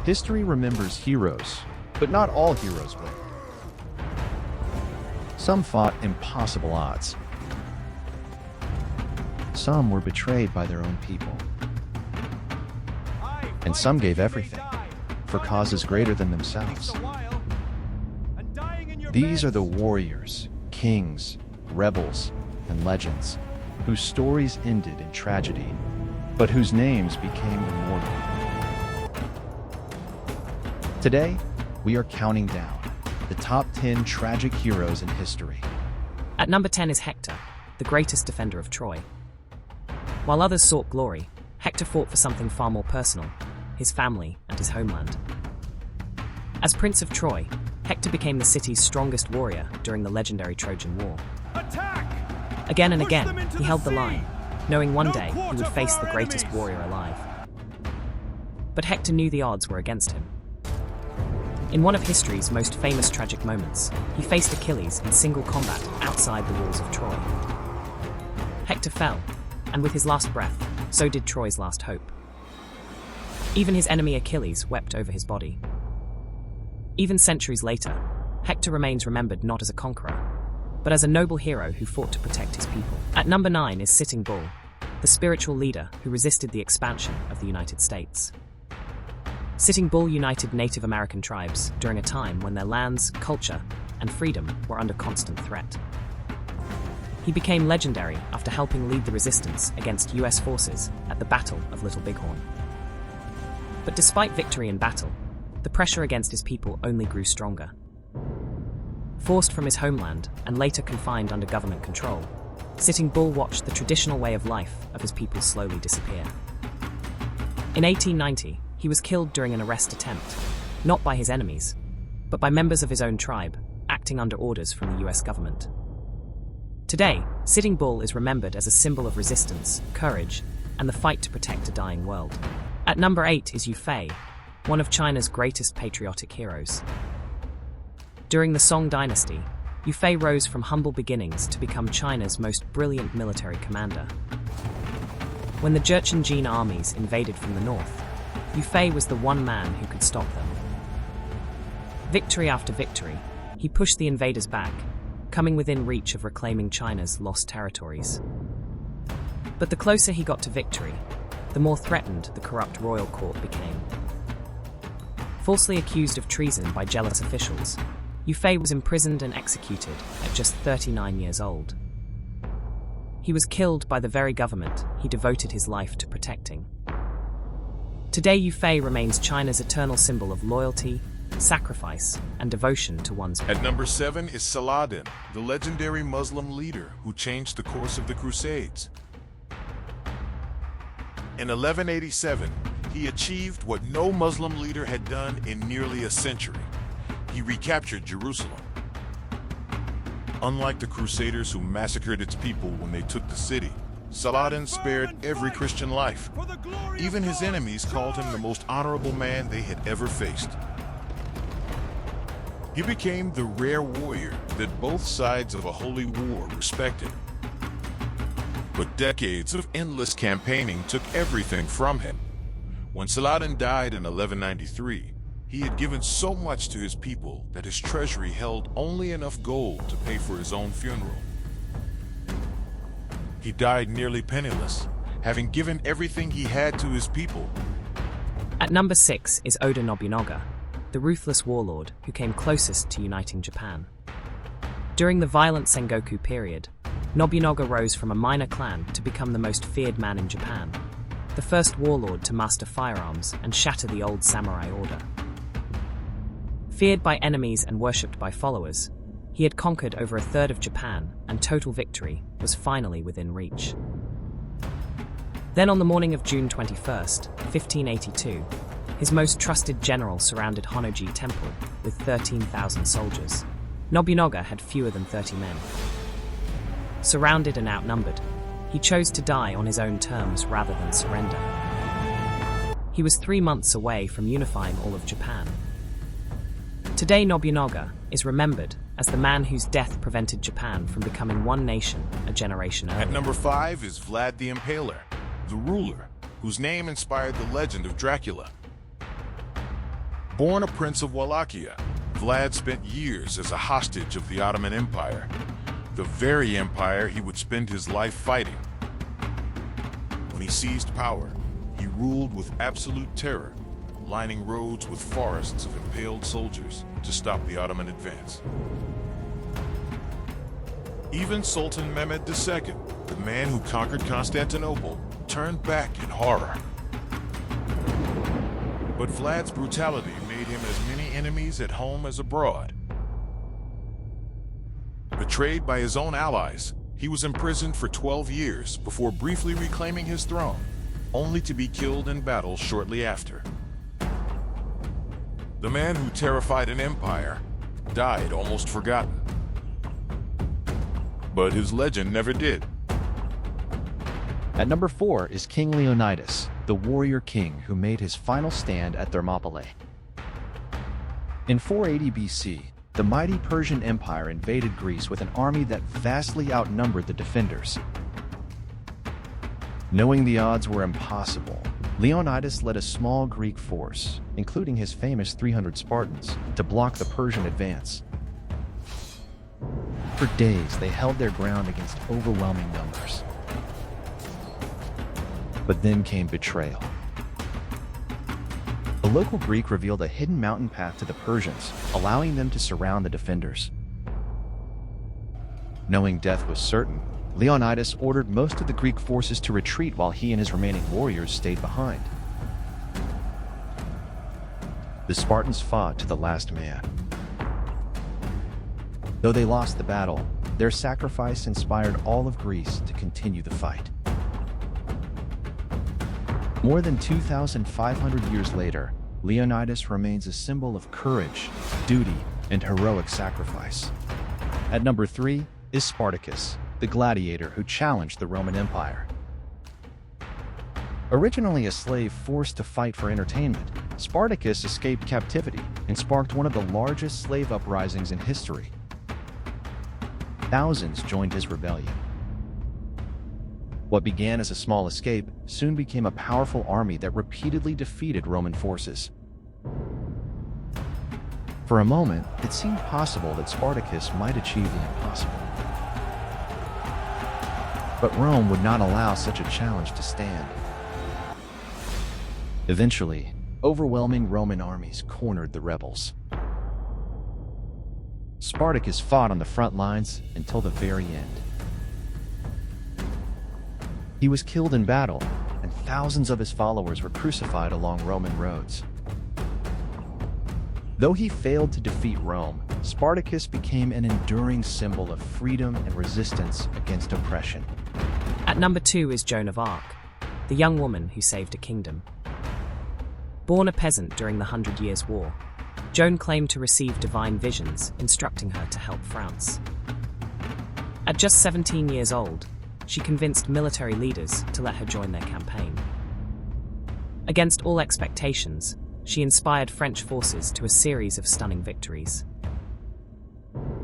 History remembers heroes, but not all heroes win. Some fought impossible odds. Some were betrayed by their own people. And some gave everything for causes greater than themselves. These are the warriors, kings, rebels, and legends, whose stories ended in tragedy, but whose names became immortal. Today, we are counting down the top 10 tragic heroes in history. At number 10 is Hector, the greatest defender of Troy. While others sought glory, Hector fought for something far more personal, his family and his homeland. As Prince of Troy, Hector became the city's strongest warrior during the legendary Trojan War. Attack! Again and Push again, them into he the held the sea! line, knowing one No day he quarter would for face our the greatest enemies! warrior alive. But Hector knew the odds were against him. In one of history's most famous tragic moments, he faced Achilles in single combat outside the walls of Troy. Hector fell, and with his last breath, so did Troy's last hope. Even his enemy Achilles wept over his body. Even centuries later, Hector remains remembered not as a conqueror, but as a noble hero who fought to protect his people. At number 9 is Sitting Bull, the spiritual leader who resisted the expansion of the United States. Sitting Bull united Native American tribes during a time when their lands, culture, and freedom were under constant threat. He became legendary after helping lead the resistance against US forces at the Battle of Little Bighorn. But despite victory in battle, the pressure against his people only grew stronger. Forced from his homeland and later confined under government control, Sitting Bull watched the traditional way of life of his people slowly disappear. In 1890, he was killed during an arrest attempt, not by his enemies, but by members of his own tribe, acting under orders from the US government. Today, Sitting Bull is remembered as a symbol of resistance, courage, and the fight to protect a dying world. At number 8 is Yu Fei, one of China's greatest patriotic heroes. During the Song dynasty, Yu Fei rose from humble beginnings to become China's most brilliant military commander. When the Jurchen Jin armies invaded from the north, Yu Fei was the one man who could stop them. Victory after victory, he pushed the invaders back, coming within reach of reclaiming China's lost territories. But the closer he got to victory, the more threatened the corrupt royal court became. Falsely accused of treason by jealous officials, Yu Fei was imprisoned and executed at just 39 years old. He was killed by the very government he devoted his life to protecting. Today, Yu Fei remains China's eternal symbol of loyalty, sacrifice, and devotion to one's people. At number 7 is Saladin, the legendary Muslim leader who changed the course of the Crusades. In 1187, he achieved what no Muslim leader had done in nearly a century. He recaptured Jerusalem. Unlike the Crusaders who massacred its people when they took the city, Saladin spared every Christian life. Even his enemies called him the most honorable man they had ever faced. He became the rare warrior that both sides of a holy war respected. But decades of endless campaigning took everything from him. When Saladin died in 1193, he had given so much to his people that his treasury held only enough gold to pay for his own funeral. He died nearly penniless, having given everything he had to his people. At number 6 is Oda Nobunaga, the ruthless warlord who came closest to uniting Japan. During the violent Sengoku period, Nobunaga rose from a minor clan to become the most feared man in Japan, the first warlord to master firearms and shatter the old samurai order. Feared by enemies and worshipped by followers, he had conquered over a third of Japan, and total victory was finally within reach. Then on the morning of June 21st, 1582, his most trusted general surrounded Honnoji Temple with 13,000 soldiers. Nobunaga had fewer than 30 men. Surrounded and outnumbered, he chose to die on his own terms rather than surrender. He was 3 months away from unifying all of Japan. Today, Nobunaga is remembered as the man whose death prevented Japan from becoming one nation a generation earlier. At number 5 is Vlad the Impaler, the ruler whose name inspired the legend of Dracula. Born a prince of Wallachia, Vlad spent years as a hostage of the Ottoman Empire, the very empire he would spend his life fighting. When he seized power, he ruled with absolute terror, lining roads with forests of impaled soldiers to stop the Ottoman advance. Even Sultan Mehmed II, the man who conquered Constantinople, turned back in horror. But Vlad's brutality made him as many enemies at home as abroad. Betrayed by his own allies, he was imprisoned for 12 years before briefly reclaiming his throne, only to be killed in battle shortly after. The man who terrified an empire died almost forgotten. But his legend never did. At number 4 is King Leonidas, the warrior king who made his final stand at Thermopylae. In 480 BC, the mighty Persian Empire invaded Greece with an army that vastly outnumbered the defenders. Knowing the odds were impossible, Leonidas led a small Greek force, including his famous 300 Spartans, to block the Persian advance. For days, they held their ground against overwhelming numbers. But then came betrayal. A local Greek revealed a hidden mountain path to the Persians, allowing them to surround the defenders. Knowing death was certain, Leonidas ordered most of the Greek forces to retreat while he and his remaining warriors stayed behind. The Spartans fought to the last man. Though they lost the battle, their sacrifice inspired all of Greece to continue the fight. More than 2,500 years later, Leonidas remains a symbol of courage, duty, and heroic sacrifice. At number 3 is Spartacus, the gladiator who challenged the Roman Empire. Originally a slave forced to fight for entertainment, Spartacus escaped captivity and sparked one of the largest slave uprisings in history. Thousands joined his rebellion. What began as a small escape soon became a powerful army that repeatedly defeated Roman forces. For a moment, it seemed possible that Spartacus might achieve the impossible. But Rome would not allow such a challenge to stand. Eventually, overwhelming Roman armies cornered the rebels. Spartacus fought on the front lines until the very end. He was killed in battle, and thousands of his followers were crucified along Roman roads. Though he failed to defeat Rome, Spartacus became an enduring symbol of freedom and resistance against oppression. At number 2 is Joan of Arc, the young woman who saved a kingdom. Born a peasant during the 100 Years' War, Joan claimed to receive divine visions instructing her to help France. At just 17 years old, she convinced military leaders to let her join their campaign. Against all expectations, she inspired French forces to a series of stunning victories.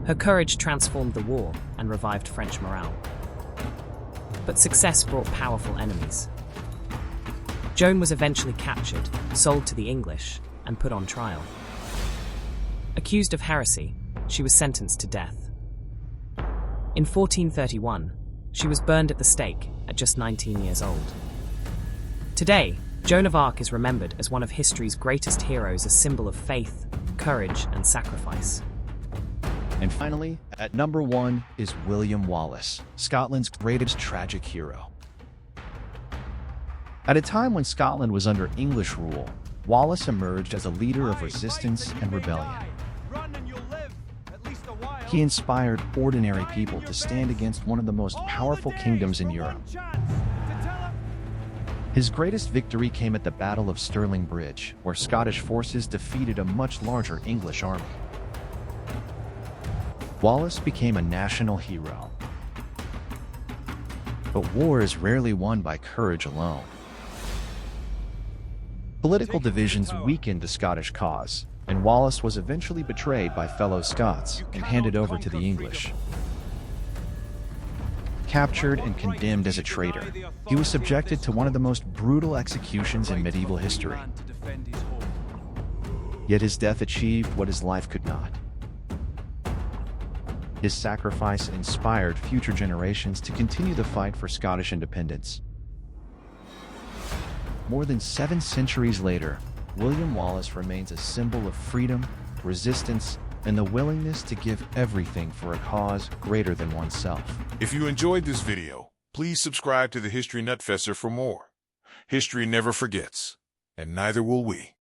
Her courage transformed the war and revived French morale. But success brought powerful enemies. Joan was eventually captured, sold to the English, and put on trial. Accused of heresy, she was sentenced to death. In 1431, she was burned at the stake at just 19 years old. Today, Joan of Arc is remembered as one of history's greatest heroes, a symbol of faith, courage, and sacrifice. And finally, at number 1 is William Wallace, Scotland's greatest tragic hero. At a time when Scotland was under English rule, Wallace emerged as a leader of resistance and rebellion. He inspired ordinary people to stand against one of the most powerful kingdoms in Europe. His greatest victory came at the Battle of Stirling Bridge, where Scottish forces defeated a much larger English army. Wallace became a national hero. But war is rarely won by courage alone. Political divisions weakened the Scottish cause, and Wallace was eventually betrayed by fellow Scots and handed over to the English. Captured and condemned as a traitor, he was subjected to one of the most brutal executions in medieval history. Yet his death achieved what his life could not. His sacrifice inspired future generations to continue the fight for Scottish independence. More than 7 centuries later, William Wallace remains a symbol of freedom, resistance, and the willingness to give everything for a cause greater than oneself. If you enjoyed this video, please subscribe to the History Nutfesser for more. History never forgets, and neither will we.